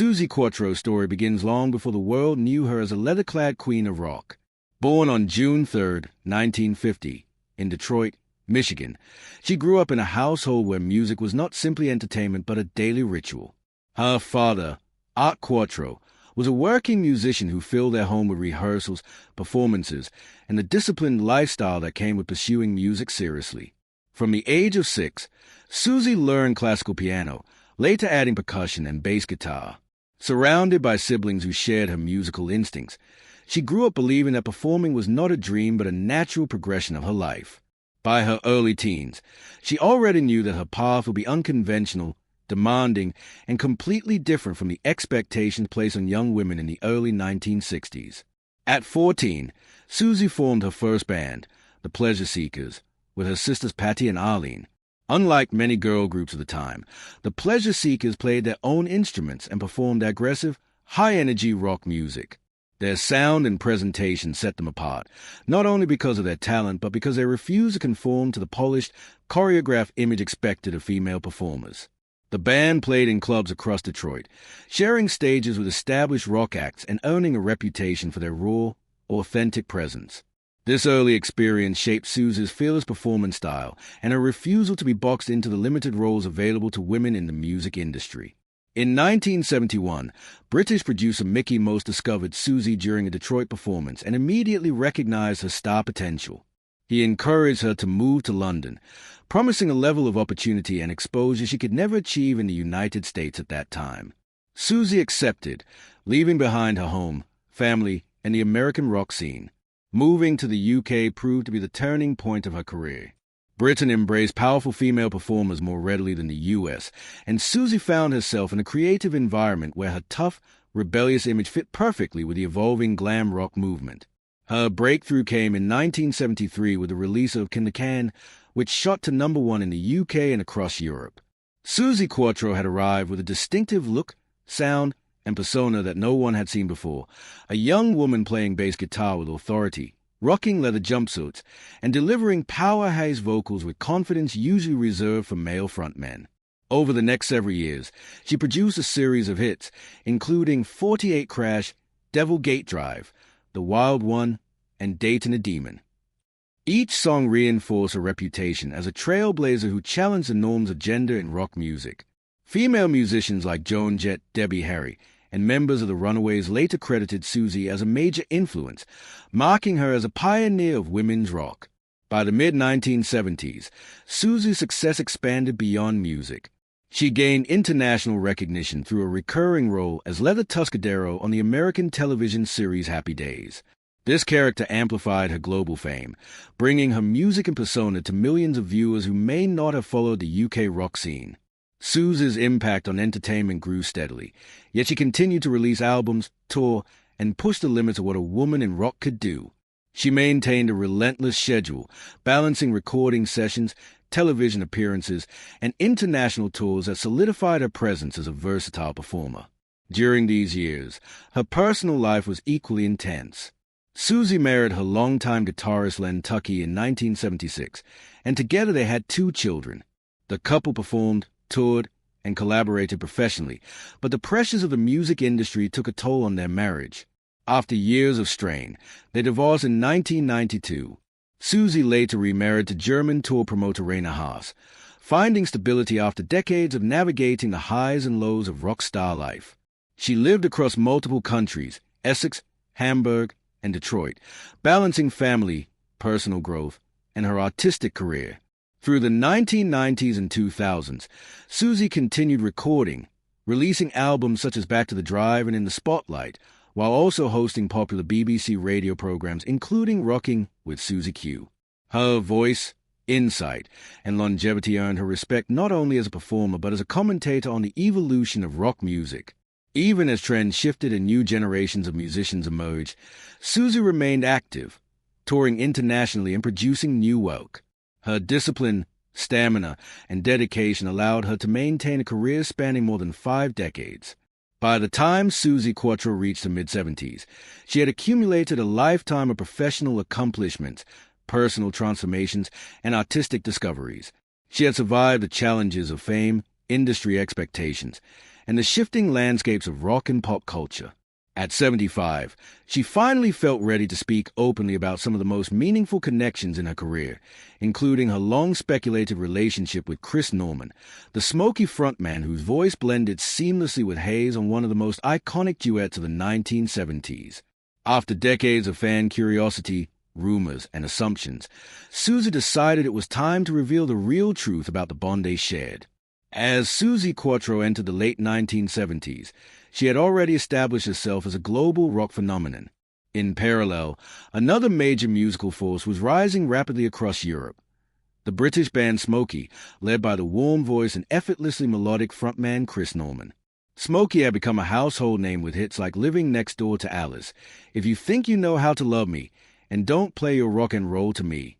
Suzi Quatro's story begins long before the world knew her as a leather-clad queen of rock. Born on June 3, 1950, in Detroit, Michigan, she grew up in a household where music was not simply entertainment but a daily ritual. Her father, Art Quatro, was a working musician who filled their home with rehearsals, performances, and the disciplined lifestyle that came with pursuing music seriously. From the age of 6, Suzi learned classical piano, later adding percussion and bass guitar. Surrounded by siblings who shared her musical instincts, she grew up believing that performing was not a dream but a natural progression of her life. By her early teens, she already knew that her path would be unconventional, demanding, and completely different from the expectations placed on young women in the early 1960s. At 14, Suzi formed her first band, the Pleasure Seekers, with her sisters Patty and Arlene. Unlike many girl groups of the time, the Pleasure Seekers played their own instruments and performed aggressive, high-energy rock music. Their sound and presentation set them apart, not only because of their talent, but because they refused to conform to the polished, choreographed image expected of female performers. The band played in clubs across Detroit, sharing stages with established rock acts and earning a reputation for their raw, authentic presence. This early experience shaped Suzi's fearless performance style and her refusal to be boxed into the limited roles available to women in the music industry. In 1971, British producer Mickey Most discovered Suzi during a Detroit performance and immediately recognized her star potential. He encouraged her to move to London, promising a level of opportunity and exposure she could never achieve in the United States at that time. Suzi accepted, leaving behind her home, family, and the American rock scene. Moving to the UK proved to be the turning point of her career. Britain embraced powerful female performers more readily than the US, and Suzi found herself in a creative environment where her tough, rebellious image fit perfectly with the evolving glam rock movement. Her breakthrough came in 1973 with the release of Can the Can, which shot to #1 in the UK and across Europe. Suzi Quatro had arrived with a distinctive look, sound, and persona that no one had seen before, a young woman playing bass guitar with authority, rocking leather jumpsuits, and delivering powerhouse vocals with confidence usually reserved for male frontmen. Over the next several years, she produced a series of hits, including 48 Crash, Devil Gate Drive, The Wild One, and Datin' a Demon. Each song reinforced her reputation as a trailblazer who challenged the norms of gender in rock music. Female musicians like Joan Jett, Debbie Harry, and members of the Runaways later credited Suzi as a major influence, marking her as a pioneer of women's rock. By the mid-1970s, Suzi's success expanded beyond music. She gained international recognition through a recurring role as Leather Tuscadero on the American television series Happy Days. This character amplified her global fame, bringing her music and persona to millions of viewers who may not have followed the UK rock scene. Suzi's impact on entertainment grew steadily, yet she continued to release albums, tour, and push the limits of what a woman in rock could do. She maintained a relentless schedule, balancing recording sessions, television appearances, and international tours that solidified her presence as a versatile performer. During these years, her personal life was equally intense. Suzi married her longtime guitarist Len Tuckey in 1976, and together they had 2 children. The couple performed, toured, and collaborated professionally, but the pressures of the music industry took a toll on their marriage. After years of strain, they divorced in 1992. Suzi later remarried to German tour promoter Rainer Haas, finding stability after decades of navigating the highs and lows of rock star life. She lived across multiple countries, Essex, Hamburg, and Detroit, balancing family, personal growth, and her artistic career. Through the 1990s and 2000s, Suzi continued recording, releasing albums such as Back to the Drive and In the Spotlight, while also hosting popular BBC radio programs, including Rocking with Suzi Q. Her voice, insight, and longevity earned her respect not only as a performer but as a commentator on the evolution of rock music. Even as trends shifted and new generations of musicians emerged, Suzi remained active, touring internationally and producing new work. Her discipline, stamina, and dedication allowed her to maintain a career spanning more than 5 decades. By the time Suzi Quatro reached her mid-70s, she had accumulated a lifetime of professional accomplishments, personal transformations, and artistic discoveries. She had survived the challenges of fame, industry expectations, and the shifting landscapes of rock and pop culture. At 75, she finally felt ready to speak openly about some of the most meaningful connections in her career, including her long-speculated relationship with Chris Norman, the Smokey frontman whose voice blended seamlessly with Hayes on one of the most iconic duets of the 1970s. After decades of fan curiosity, rumors, and assumptions, Suzi decided it was time to reveal the real truth about the bond they shared. As Suzi Quatro entered the late 1970s, she had already established herself as a global rock phenomenon. In parallel, another major musical force was rising rapidly across Europe. The British band Smokey, led by the warm voice and effortlessly melodic frontman Chris Norman. Smokey had become a household name with hits like Living Next Door to Alice, If You Think You Know How to Love Me, and Don't Play Your Rock and Roll to Me.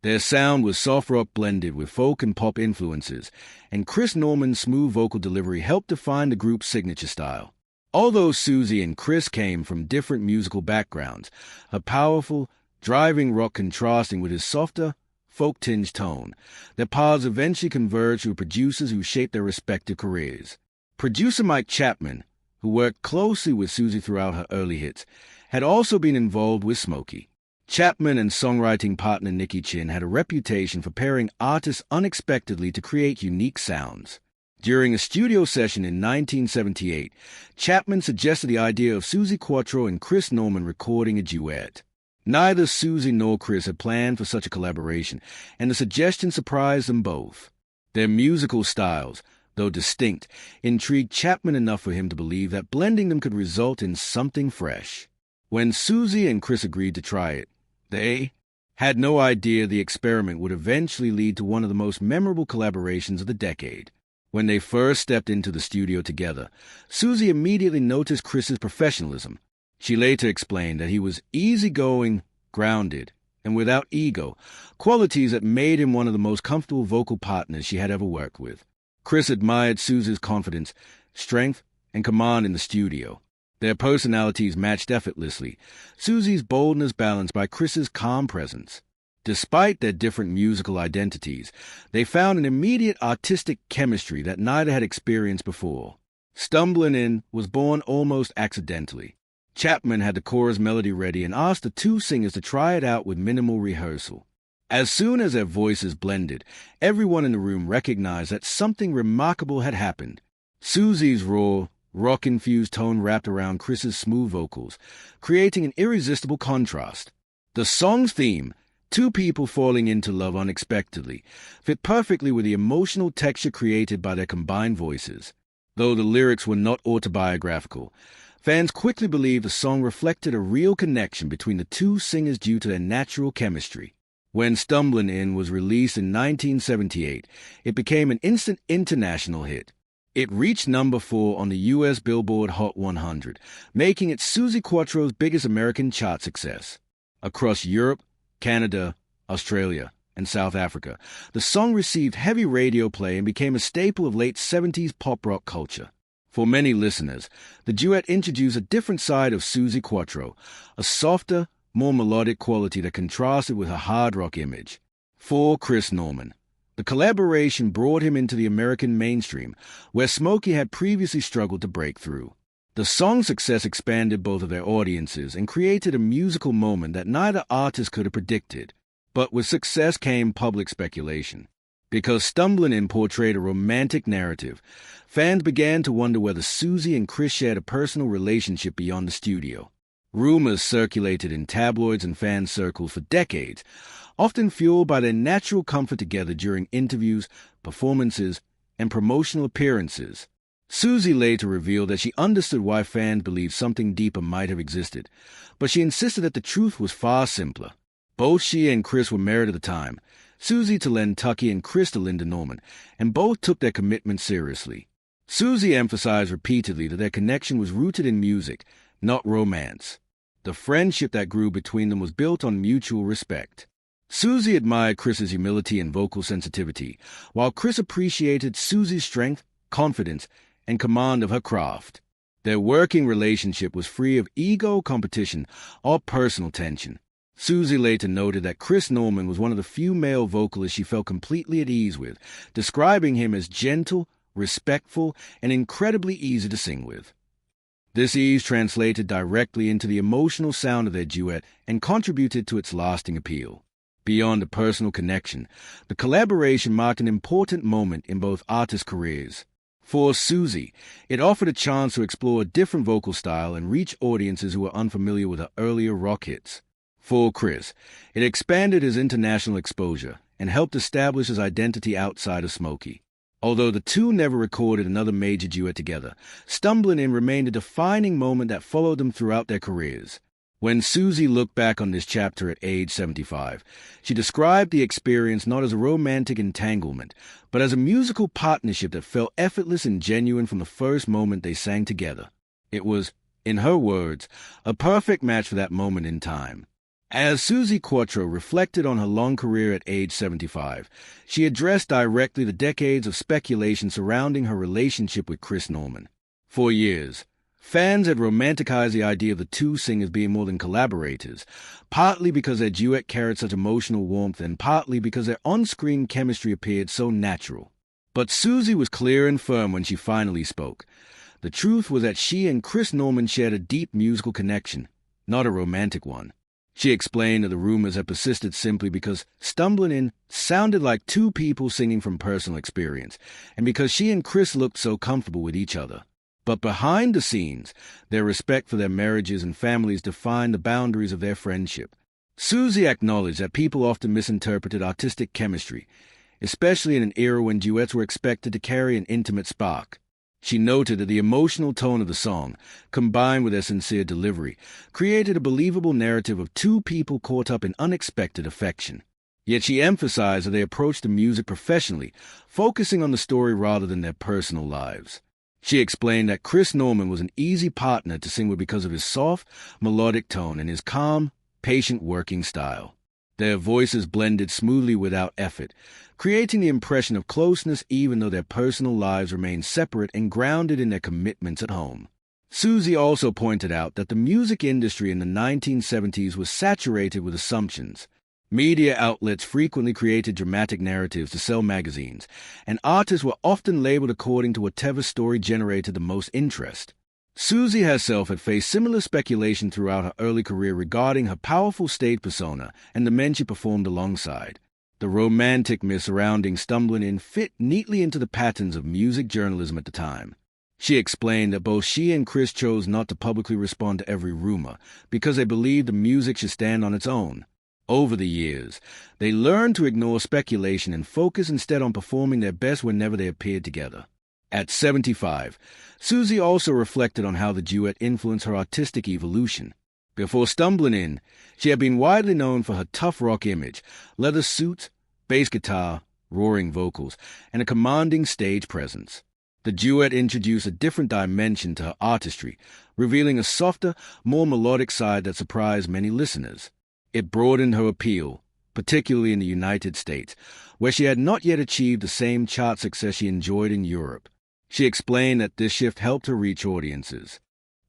Their sound was soft rock blended with folk and pop influences, and Chris Norman's smooth vocal delivery helped define the group's signature style. Although Suzi and Chris came from different musical backgrounds, her powerful, driving rock contrasting with his softer, folk-tinged tone, their paths eventually converged with producers who shaped their respective careers. Producer Mike Chapman, who worked closely with Suzi throughout her early hits, had also been involved with Smokey. Chapman and songwriting partner Nicky Chin had a reputation for pairing artists unexpectedly to create unique sounds. During a studio session in 1978, Chapman suggested the idea of Suzi Quatro and Chris Norman recording a duet. Neither Suzi nor Chris had planned for such a collaboration, and the suggestion surprised them both. Their musical styles, though distinct, intrigued Chapman enough for him to believe that blending them could result in something fresh. When Suzi and Chris agreed to try it, they had no idea the experiment would eventually lead to one of the most memorable collaborations of the decade. When they first stepped into the studio together, Suzi immediately noticed Chris's professionalism. She later explained that he was easygoing, grounded, and without ego, qualities that made him one of the most comfortable vocal partners she had ever worked with. Chris admired Suzi's confidence, strength, and command in the studio. Their personalities matched effortlessly, Suzi's boldness balanced by Chris's calm presence. Despite their different musical identities, they found an immediate artistic chemistry that neither had experienced before. Stumbling In was born almost accidentally. Chapman had the chorus melody ready and asked the two singers to try it out with minimal rehearsal. As soon as their voices blended, everyone in the room recognized that something remarkable had happened. Suzi's raw, rock-infused tone wrapped around Chris's smooth vocals, creating an irresistible contrast. The song's theme, two people falling into love unexpectedly, fit perfectly with the emotional texture created by their combined voices. Though the lyrics were not autobiographical, fans quickly believed the song reflected a real connection between the two singers due to their natural chemistry. When Stumbling In was released in 1978, it became an instant international hit. It reached number 4 on the U.S. Billboard Hot 100, making it Suzi Quatro's biggest American chart success. Across Europe, Canada, Australia, and South Africa, the song received heavy radio play and became a staple of late 70s pop rock culture. For many listeners, the duet introduced a different side of Suzi Quatro, a softer, more melodic quality that contrasted with her hard rock image. For Chris Norman, the collaboration brought him into the American mainstream, where Smokey had previously struggled to break through. The song's success expanded both of their audiences and created a musical moment that neither artist could have predicted. But with success came public speculation. Because Stumbling In portrayed a romantic narrative, fans began to wonder whether Suzi and Chris shared a personal relationship beyond the studio. Rumors circulated in tabloids and fan circles for decades, often fueled by their natural comfort together during interviews, performances, and promotional appearances. Suzi later revealed that she understood why fans believed something deeper might have existed, but she insisted that the truth was far simpler. Both she and Chris were married at the time, Suzi to Len Tucky and Chris to Linda Norman, and both took their commitment seriously. Suzi emphasized repeatedly that their connection was rooted in music, not romance. The friendship that grew between them was built on mutual respect. Suzi admired Chris's humility and vocal sensitivity, while Chris appreciated Suzi's strength, confidence, and command of her craft. Their working relationship was free of ego, competition, or personal tension. Suzi later noted that Chris Norman was one of the few male vocalists she felt completely at ease with, describing him as gentle, respectful, and incredibly easy to sing with. This ease translated directly into the emotional sound of their duet and contributed to its lasting appeal. Beyond a personal connection, the collaboration marked an important moment in both artists' careers. For Suzi, it offered a chance to explore a different vocal style and reach audiences who were unfamiliar with her earlier rock hits. For Chris, it expanded his international exposure and helped establish his identity outside of Smokey. Although the two never recorded another major duet together, Stumblin' In remained a defining moment that followed them throughout their careers. When Suzi looked back on this chapter at age 75, she described the experience not as a romantic entanglement, but as a musical partnership that felt effortless and genuine from the first moment they sang together. It was, in her words, a perfect match for that moment in time. As Suzi Quatro reflected on her long career at age 75, she addressed directly the decades of speculation surrounding her relationship with Chris Norman. For years, fans had romanticized the idea of the two singers being more than collaborators, partly because their duet carried such emotional warmth and partly because their on-screen chemistry appeared so natural. But Suzi was clear and firm when she finally spoke. The truth was that she and Chris Norman shared a deep musical connection, not a romantic one. She explained that the rumors had persisted simply because Stumblin' In sounded like two people singing from personal experience, and because she and Chris looked so comfortable with each other. But behind the scenes, their respect for their marriages and families defined the boundaries of their friendship. Suzi acknowledged that people often misinterpreted artistic chemistry, especially in an era when duets were expected to carry an intimate spark. She noted that the emotional tone of the song, combined with their sincere delivery, created a believable narrative of two people caught up in unexpected affection. Yet she emphasized that they approached the music professionally, focusing on the story rather than their personal lives. She explained that Chris Norman was an easy partner to sing with because of his soft, melodic tone and his calm, patient working style. Their voices blended smoothly without effort, creating the impression of closeness even though their personal lives remained separate and grounded in their commitments at home. Suzi also pointed out that the music industry in the 1970s was saturated with assumptions. Media outlets frequently created dramatic narratives to sell magazines, and artists were often labeled according to whatever story generated the most interest. Suzi herself had faced similar speculation throughout her early career regarding her powerful stage persona and the men she performed alongside. The romantic myth surrounding Stumblin' In fit neatly into the patterns of music journalism at the time. She explained that both she and Chris chose not to publicly respond to every rumor because they believed the music should stand on its own. Over the years, they learned to ignore speculation and focus instead on performing their best whenever they appeared together. At 75, Suzi also reflected on how the duet influenced her artistic evolution. Before Stumblin' In, she had been widely known for her tough rock image, leather suits, bass guitar, roaring vocals, and a commanding stage presence. The duet introduced a different dimension to her artistry, revealing a softer, more melodic side that surprised many listeners. It broadened her appeal, particularly in the United States, where she had not yet achieved the same chart success she enjoyed in Europe. She explained that this shift helped her reach audiences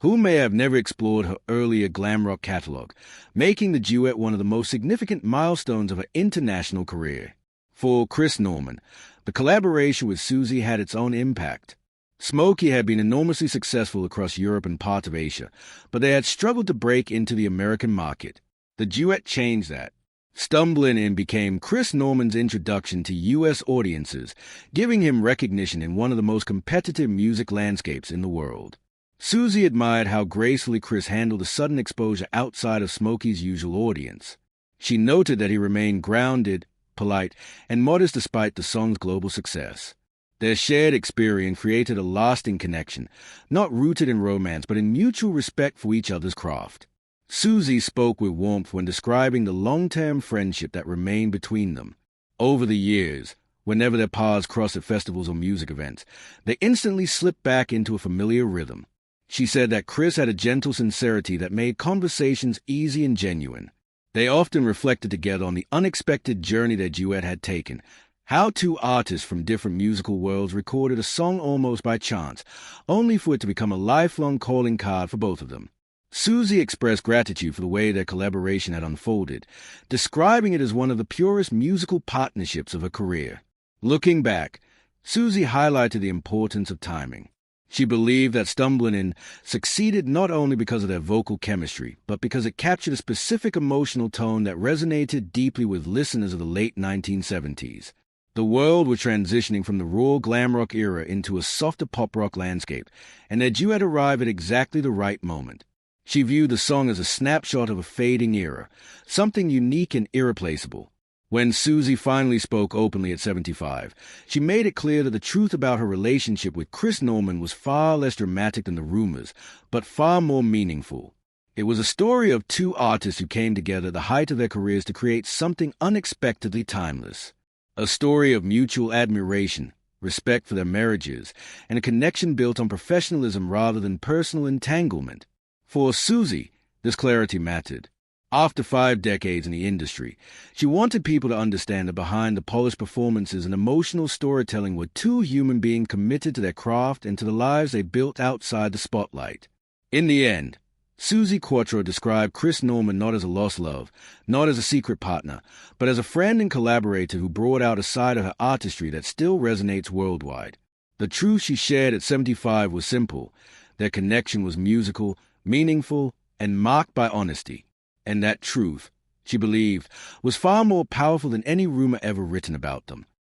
who may have never explored her earlier glam rock catalog, making the duet one of the most significant milestones of her international career. For Chris Norman, the collaboration with Suzi had its own impact. Smokey had been enormously successful across Europe and parts of Asia, but they had struggled to break into the American market. The duet changed that. Stumblin' In became Chris Norman's introduction to U.S. audiences, giving him recognition in one of the most competitive music landscapes in the world. Suzi admired how gracefully Chris handled the sudden exposure outside of Smokey's usual audience. She noted that he remained grounded, polite, and modest despite the song's global success. Their shared experience created a lasting connection, not rooted in romance but in mutual respect for each other's craft. Suzi spoke with warmth when describing the long-term friendship that remained between them. Over the years, whenever their paths crossed at festivals or music events, they instantly slipped back into a familiar rhythm. She said that Chris had a gentle sincerity that made conversations easy and genuine. They often reflected together on the unexpected journey their duet had taken, how two artists from different musical worlds recorded a song almost by chance, only for it to become a lifelong calling card for both of them. Suzi expressed gratitude for the way their collaboration had unfolded, describing it as one of the purest musical partnerships of her career. Looking back, Suzi highlighted the importance of timing. She believed that Stumbling In succeeded not only because of their vocal chemistry, but because it captured a specific emotional tone that resonated deeply with listeners of the late 1970s. The world was transitioning from the raw glam rock era into a softer pop rock landscape, and their duet arrived at exactly the right moment. She viewed the song as a snapshot of a fading era, something unique and irreplaceable. When Suzi finally spoke openly at 75, she made it clear that the truth about her relationship with Chris Norman was far less dramatic than the rumors, but far more meaningful. It was a story of two artists who came together at the height of their careers to create something unexpectedly timeless. A story of mutual admiration, respect for their marriages, and a connection built on professionalism rather than personal entanglement. For Suzi, this clarity mattered. After 5 decades in the industry, she wanted people to understand that behind the polished performances and emotional storytelling were two human beings committed to their craft and to the lives they built outside the spotlight. In the end, Suzi Quatro described Chris Norman not as a lost love, not as a secret partner, but as a friend and collaborator who brought out a side of her artistry that still resonates worldwide. The truth she shared at 75 was simple. Their connection was musical, meaningful, and marked by honesty. And that truth, she believed, was far more powerful than any rumor ever written about them.